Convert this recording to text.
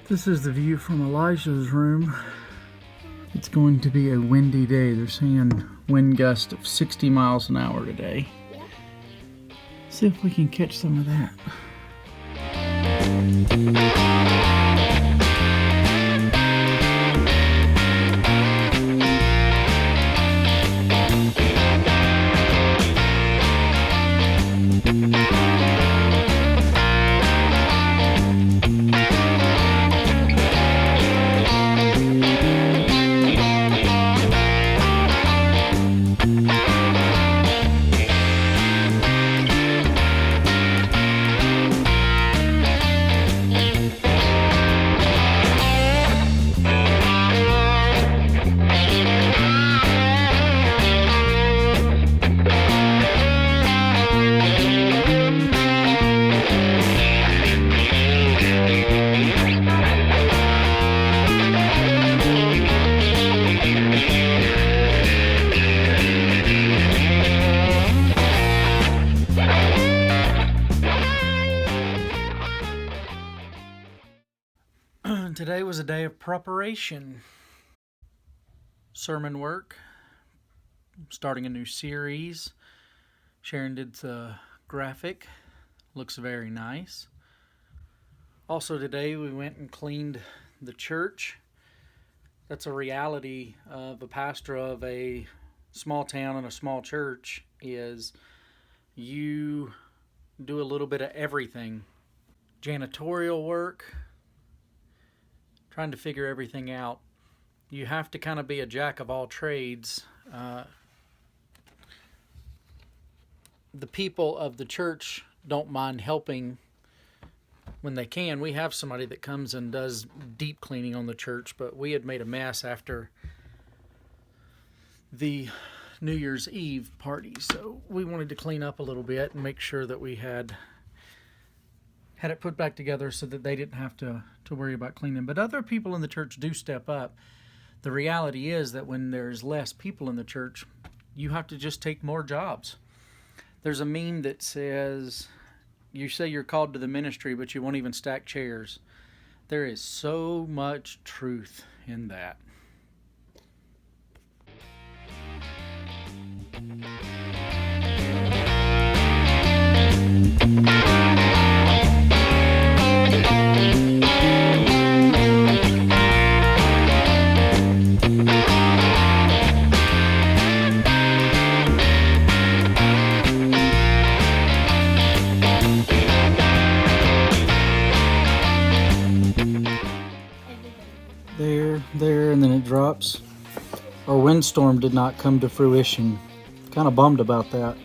This is the view from Elijah's room. It's going to be a windy day. They're saying wind gust of 60 miles an hour today. See if we can catch some of that. Today was a day of preparation. Sermon work. Starting a new series. Sharon did the graphic. Looks very nice. Also today we went and cleaned the church. That's a reality of a pastor of a small town and a small church, is you do a little bit of everything. Janitorial work, trying to figure everything out. You have to kind of be a jack of all trades. The people of the church don't mind helping when they can. We have somebody that comes and does deep cleaning on the church, but we had made a mess after the New Year's Eve party, so we wanted to clean up a little bit and make sure that we had it put back together so that they didn't have to worry about cleaning. But other people in the church do step up. The reality is that when there's less people in the church, you have to just take more jobs. There's a meme that says, you say you're called to the ministry, but you won't even stack chairs. There is so much truth in that. There, and then it drops. Our windstorm did not come to fruition. Kind of bummed about that.